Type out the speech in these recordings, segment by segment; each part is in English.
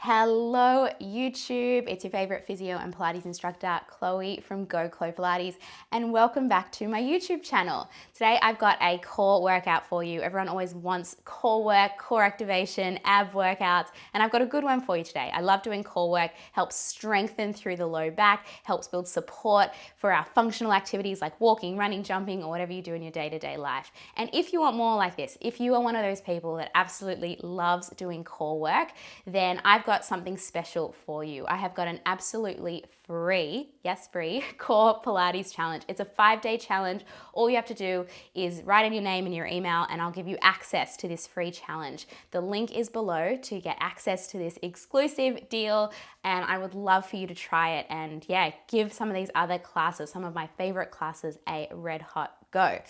Hello YouTube, it's your favorite physio and Pilates instructor, Chloe from Go Chloe Pilates, and welcome back to my YouTube channel. Today I've got a core workout for you. Everyone always wants core work, core activation, ab workouts, and I've got a good one for you today. I love doing core work, helps strengthen through the low back, helps build support for our functional activities like walking, running, jumping, or whatever you do in your day-to-day life. And if you want more like this, if you are one of those people that absolutely loves doing core work, then I've got something special for you. I have got an absolutely free, yes, free core Pilates challenge. It's a 5-day challenge. All you have to do is write in your name and your email and I'll give you access to this free challenge. The link is below to get access to this exclusive deal, and I would love for you to try it and give some of these other classes, some of my favorite classes, a red hot go.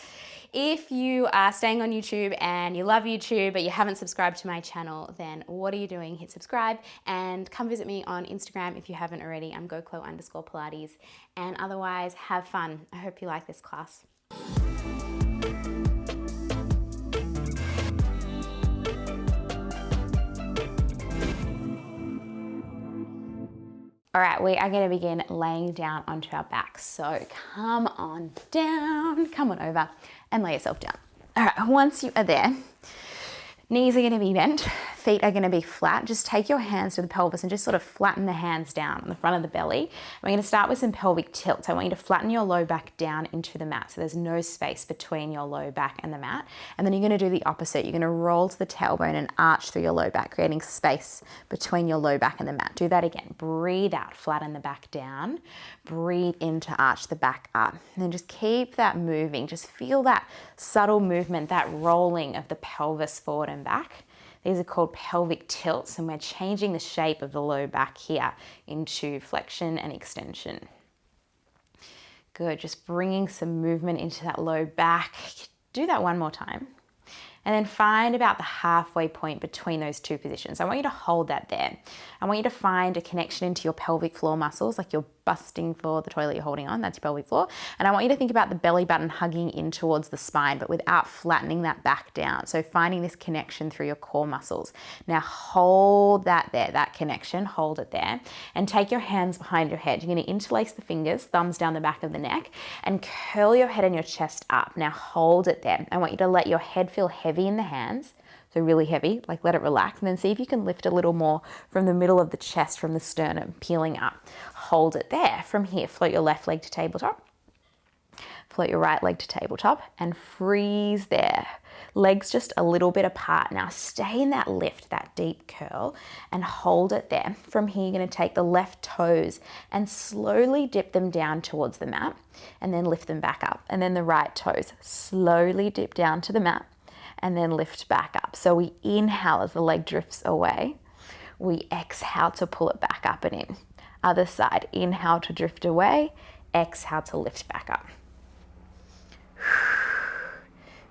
If you are staying on YouTube and you love YouTube but you haven't subscribed to my channel, then what are you doing? Hit subscribe and come visit me on Instagram if you haven't already. I'm GoClo_Pilates, and otherwise have fun. I hope you like this class. All right, we are going to begin laying down onto our backs. So come on down, come on over and lay yourself down. All right, once you are there, knees are going to be bent, feet are going to be flat. Just take your hands to the pelvis and just sort of flatten the hands down on the front of the belly. We're going to start with some pelvic tilts. I want you to flatten your low back down into the mat so there's no space between your low back and the mat. And then you're going to do the opposite. You're going to roll to the tailbone and arch through your low back, creating space between your low back and the mat. Do that again. Breathe out, flatten the back down. Breathe in to arch the back up. And then just keep that moving. Just feel that subtle movement, that rolling of the pelvis forward and back. These are called pelvic tilts, and we're changing the shape of the low back here into flexion and extension. Good, just bringing some movement into that low back. Do that one more time. And then find about the halfway point between those two positions. I want you to hold that there. I want you to find a connection into your pelvic floor muscles, like you're busting for the toilet you're holding on, that's your pelvic floor. And I want you to think about the belly button hugging in towards the spine, but without flattening that back down. So finding this connection through your core muscles. Now hold that there, that connection, hold it there. And take your hands behind your head. You're going to interlace the fingers, thumbs down the back of the neck, and curl your head and your chest up. Now hold it there. I want you to let your head feel heavy in the hands. So really heavy, like let it relax, and then see if you can lift a little more from the middle of the chest, from the sternum, peeling up. Hold it there. From here, float your left leg to tabletop. Float your right leg to tabletop and freeze there. Legs just a little bit apart. Now stay in that lift, that deep curl, and hold it there. From here, you're going to take the left toes and slowly dip them down towards the mat and then lift them back up. And then the right toes, slowly dip down to the mat and then lift back up. So we inhale as the leg drifts away. We exhale to pull it back up and in. Other side, inhale to drift away, exhale to lift back up.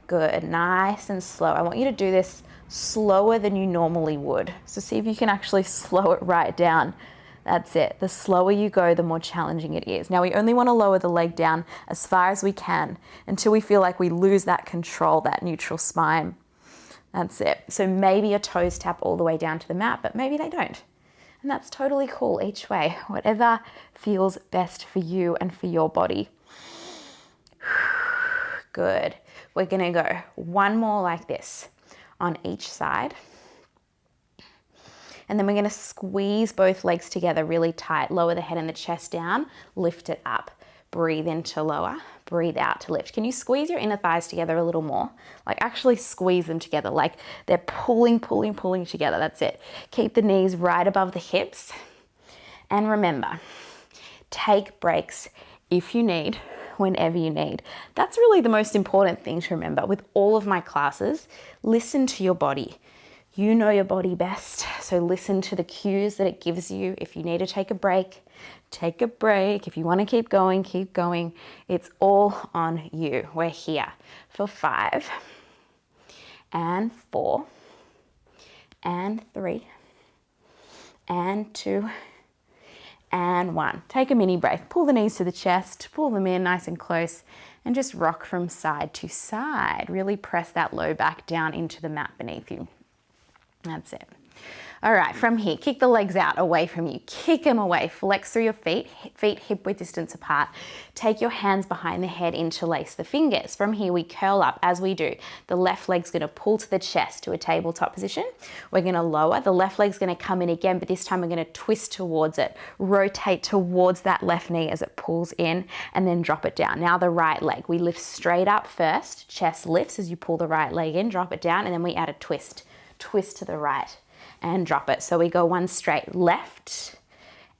Good, nice and slow. I want you to do this slower than you normally would. So see if you can actually slow it right down. That's it. The slower you go, the more challenging it is. Now we only want to lower the leg down as far as we can until we feel like we lose that control, that neutral spine. That's it. So maybe your toes tap all the way down to the mat, but maybe they don't. And that's totally cool each way. Whatever feels best for you and for your body. Good. We're going to go one more like this on each side. And then we're going to squeeze both legs together really tight. Lower the head and the chest down. Lift it up. Breathe in to lower. Breathe out to lift. Can you squeeze your inner thighs together a little more? Like actually squeeze them together. Like they're pulling together. That's it. Keep the knees right above the hips. And remember, take breaks if you need, whenever you need. That's really the most important thing to remember. With all of my classes, listen to your body. You know your body best, so listen to the cues that it gives you. If you need to take a break, take a break. If you want to keep going, keep going. It's all on you. We're here for 5 and 4 and 3 and 2 and 1. Take a mini breath. Pull the knees to the chest, pull them in nice and close, and just rock from side to side. Really press that low back down into the mat beneath you. That's it. All right, from here, kick the legs out away from you. Kick them away. Flex through your feet hip width distance apart. Take your hands behind the head, interlace the fingers. From here, we curl up. As we do, the left leg's going to pull to the chest to a tabletop position. We're going to lower. The left leg's going to come in again, but this time we're going to twist towards it. Rotate towards that left knee as it pulls in, and then drop it down. Now the right leg. We lift straight up first. Chest lifts as you pull the right leg in, drop it down, and then we add a twist. Twist to the right and drop it. So we go one straight left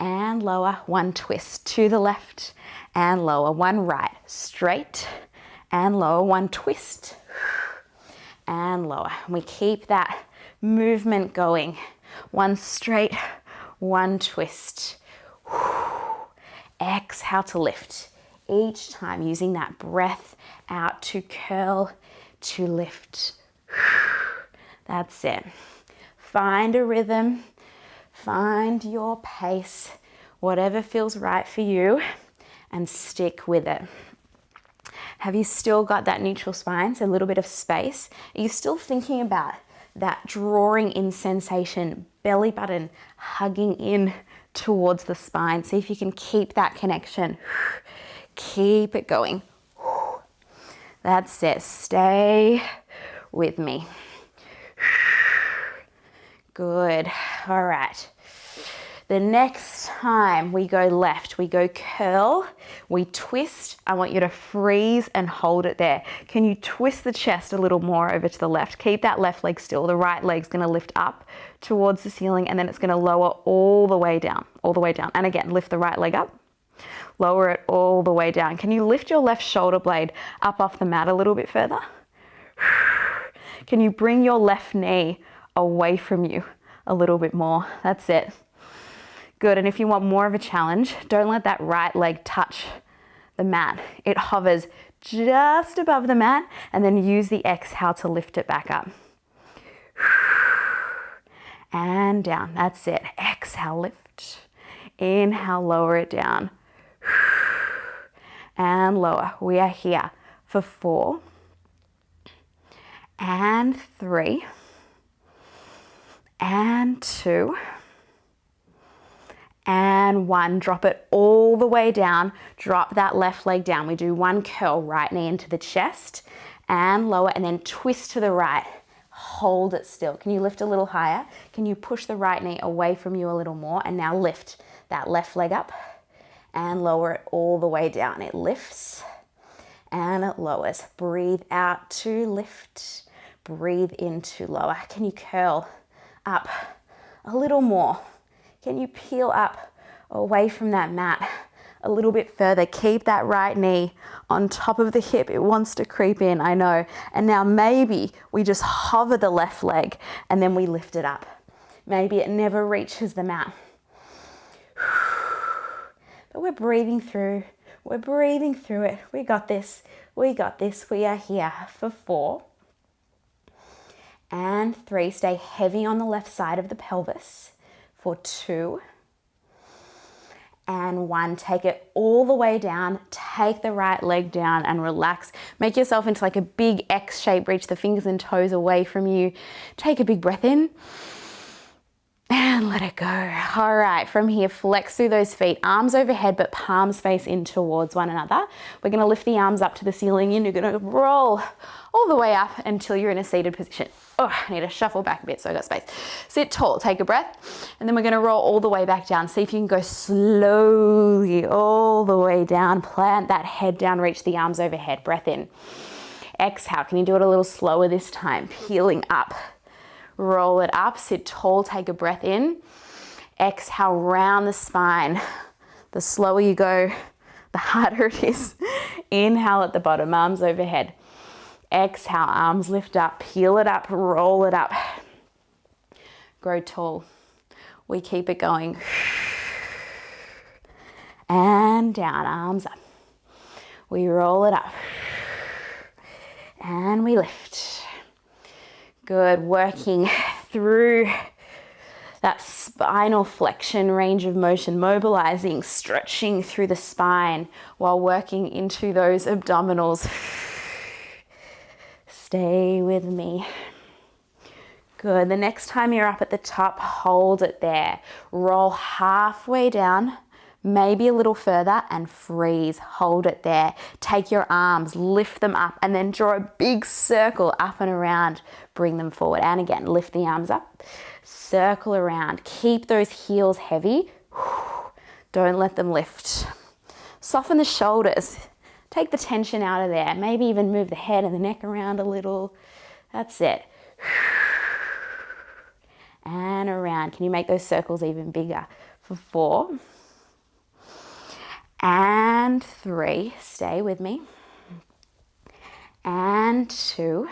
and lower, one twist to the left and lower, one right, straight and lower, one twist and lower. We keep that movement going. One straight, one twist. Exhale to lift. Each time using that breath out to curl, to lift. That's it. Find a rhythm, find your pace, whatever feels right for you, and stick with it. Have you still got that neutral spine, so a little bit of space? Are you still thinking about that drawing in sensation, belly button hugging in towards the spine? See if you can keep that connection. Keep it going. That's it. Stay with me. Good. All right. The next time we go left, we go curl, we twist. I want you to freeze and hold it there. Can you twist the chest a little more over to the left? Keep that left leg still. The right leg's going to lift up towards the ceiling, and then it's going to lower all the way down, all the way down. And again, lift the right leg up, lower it all the way down. Can you lift your left shoulder blade up off the mat a little bit further? Can you bring your left knee away from you a little bit more? That's it. Good. And if you want more of a challenge, don't let that right leg touch the mat. It hovers just above the mat, and then use the exhale to lift it back up. And down. That's it. Exhale, lift. Inhale, lower it down. And lower. We are here for 4 and 3 and 2 and 1. Drop it all the way down. Drop that left leg down. We do one curl, right knee into the chest and lower, and then twist to the right. Hold it still. Can you lift a little higher? Can you push the right knee away from you a little more? And now lift that left leg up and lower it all the way down. It lifts and it lowers. Breathe out to lift. Breathe in to lower. Can you curl up a little more? Can you peel up away from that mat a little bit further? Keep that right knee on top of the hip. It wants to creep in, I know. And now maybe we just hover the left leg and then we lift it up. Maybe it never reaches the mat. But we're breathing through. We're breathing through it. We got this. We got this. We are here for 4 and 3. Stay heavy on the left side of the pelvis for 2 and 1. Take it all the way down. Take the right leg down and relax. Make yourself into like a big X shape. Reach the fingers and toes away from you. Take a big breath in and let it go. All right, from here, flex through those feet, arms overhead, but palms face in towards one another. We're gonna lift the arms up to the ceiling and you're gonna roll all the way up until you're in a seated position. Oh, I need to shuffle back a bit so I got space. Sit tall, take a breath, and then we're gonna roll all the way back down. See if you can go slowly all the way down. Plant that head down, reach the arms overhead. Breath in. Exhale, can you do it a little slower this time? Peeling up. Roll it up, sit tall, take a breath in. Exhale, round the spine. The slower you go, the harder it is. Inhale at the bottom, arms overhead. Exhale, arms lift up, peel it up, roll it up. Grow tall. We keep it going. And down, arms up. We roll it up. And we lift. Good, working through that spinal flexion range of motion, mobilizing, stretching through the spine while working into those abdominals. Stay with me. Good. The next time you're up at the top, hold it there. Roll halfway down, maybe a little further, and freeze. Hold it there. Take your arms, lift them up, and then draw a big circle up and around. Bring them forward. And again, lift the arms up, circle around. Keep those heels heavy. Don't let them lift. Soften the shoulders. Take the tension out of there. Maybe even move the head and the neck around a little. That's it. And around. Can you make those circles even bigger? For 4. And 3. Stay with me. And 2.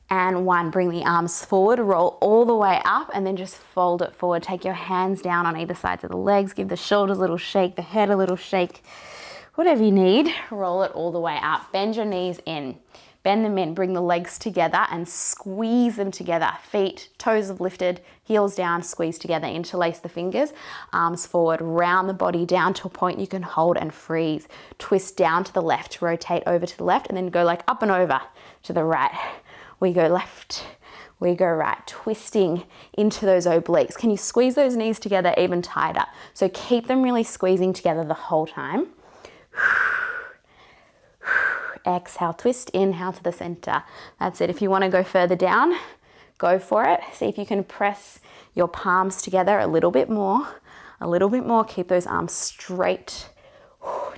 And 1. Bring the arms forward. Roll all the way up and then just fold it forward. Take your hands down on either sides of the legs. Give the shoulders a little shake, the head a little shake. Whatever you need. Roll it all the way up. Bend your knees in. Bend them in, bring the legs together and squeeze them together. Feet, toes have lifted, heels down, squeeze together. Interlace the fingers, arms forward, round the body down to a point you can hold and freeze. Twist down to the left, rotate over to the left, and then go like up and over to the right. We go left, we go right, twisting into those obliques. Can you squeeze those knees together even tighter? So keep them really squeezing together the whole time. Exhale, twist, inhale to the center. That's it. If you want to go further down, go for it. See if you can press your palms together a little bit more, a little bit more. Keep those arms straight.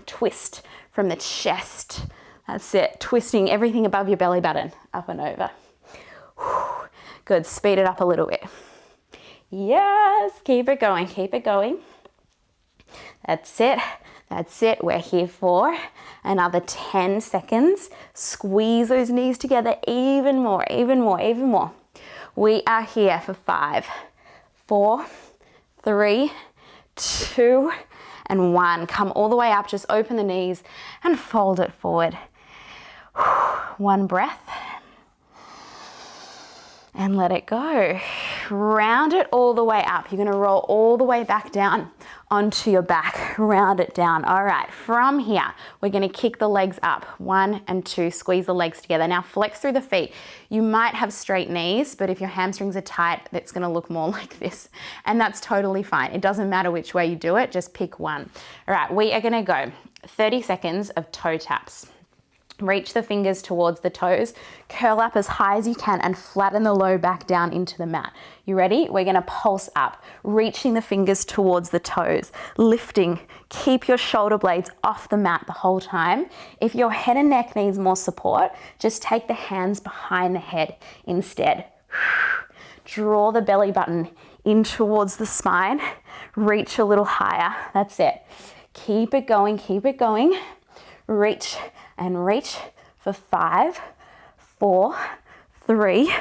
Twist from the chest. That's it. Twisting everything above your belly button, up and over. Good. Speed it up a little bit. Yes. Keep it going. Keep it going. That's it. That's it. We're here for another 10 seconds. Squeeze those knees together even more, even more, even more. We are here for 5, 4, 3, 2, and 1. Come all the way up. Just open the knees and fold it forward. 1 breath. And let it go. Round it all the way up. You're going to roll all the way back down onto your back. Round it down. All right, from here, we're going to kick the legs up. 1 and 2, squeeze the legs together. Now flex through the feet. You might have straight knees, but if your hamstrings are tight, it's going to look more like this. And that's totally fine. It doesn't matter which way you do it, just pick one. All right, we are going to go 30 seconds of toe taps. Reach the fingers towards the toes, curl up as high as you can and flatten the low back down into the mat. You ready? We're gonna pulse up, reaching the fingers towards the toes, lifting. Keep your shoulder blades off the mat the whole time. If your head and neck needs more support, just take the hands behind the head instead. Draw the belly button in towards the spine, reach a little higher. That's it. Keep it going, keep it going. Reach and reach for 5, 4, 3,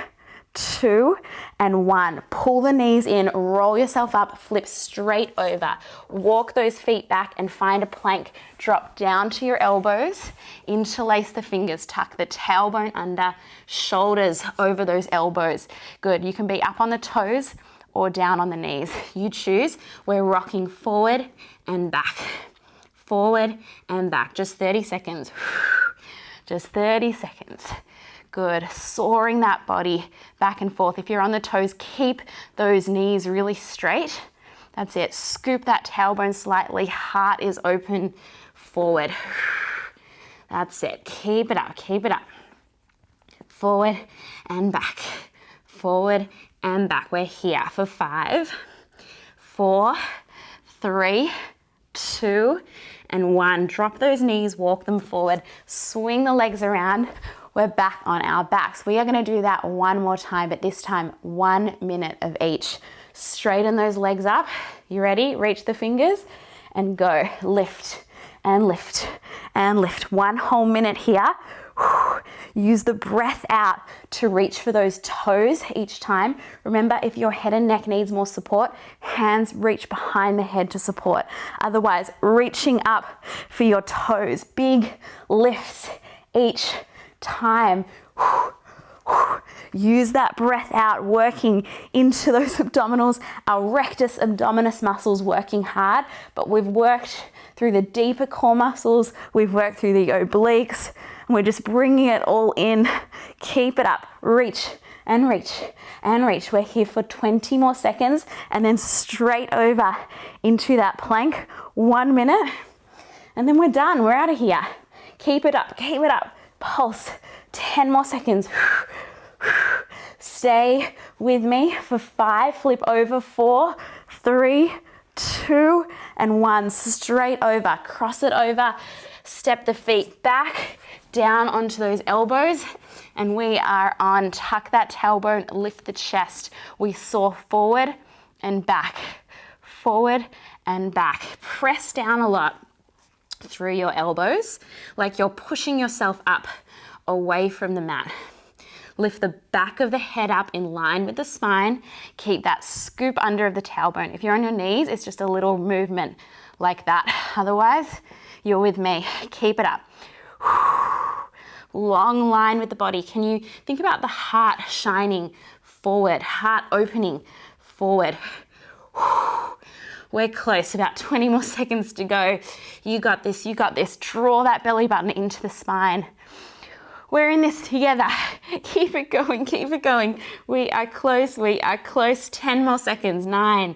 2, and 1. Pull the knees in, roll yourself up, flip straight over. Walk those feet back and find a plank. Drop down to your elbows, interlace the fingers, tuck the tailbone under, shoulders over those elbows. Good, you can be up on the toes or down on the knees. You choose. We're rocking forward and back. Forward and back. Just 30 seconds. Just 30 seconds. Good. Soaring that body back and forth. If you're on the toes, keep those knees really straight. That's it. Scoop that tailbone slightly. Heart is open. Forward. That's it. Keep it up. Keep it up. Forward and back. Forward and back. We're here for 5, 4, 3, 2, and 1. Drop those knees, walk them forward, swing the legs around. We're back on our backs. We are going to do that one more time, but this time 1 minute of each. Straighten those legs up. You ready? Reach the fingers and go. Lift and lift and lift. 1 whole minute here. Use the breath out to reach for those toes each time. Remember, if your head and neck needs more support, hands reach behind the head to support. Otherwise, reaching up for your toes. Big lifts each time. Use that breath out, working into those abdominals. Our rectus abdominis muscles working hard, but we've worked through the deeper core muscles. We've worked through the obliques. And we're just bringing it all in. Keep it up. Reach and reach and reach. We're here for 20 more seconds and then straight over into that plank. 1 minute and then we're done. We're out of here. Keep it up, keep it up. Pulse, 10 more seconds. Stay with me for 5, flip over, 4, 3, 2, and 1. Straight over, cross it over, step the feet back, down onto those elbows, and we are on tuck that tailbone, lift the chest. We soar forward and back, forward and back. Press down a lot through your elbows, like you're pushing yourself up away from the mat. Lift the back of the head up in line with the spine. Keep that scoop under of the tailbone. If you're on your knees, it's just a little movement like that. Otherwise, you're with me. Keep it up. Long line with the body. Can you think about the heart shining forward, heart opening forward? We're close, about 20 more seconds to go. You got this, you got this. Draw that belly button into the spine. We're in this together. Keep it going, keep it going. We are close, we are close. 10 more seconds. 9,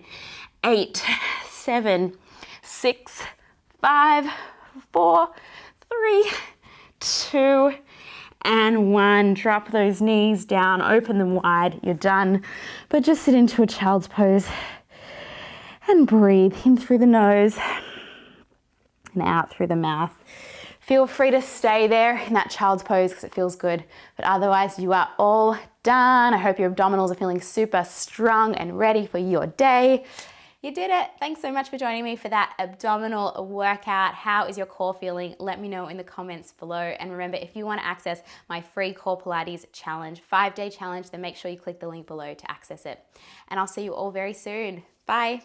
8, 7, 6, 5, 4, 3, 2, and 1. Drop those knees down, open them wide. You're done. But just sit into a child's pose and breathe in through the nose and out through the mouth. Feel free to stay there in that child's pose because it feels good, but otherwise you are all done. I hope your abdominals are feeling super strong and ready for your day. You did it. Thanks so much for joining me for that abdominal workout. How is your core feeling? Let me know in the comments below. And remember, if you want to access my free Core Pilates challenge, 5-day challenge, then make sure you click the link below to access it. And I'll see you all very soon. Bye.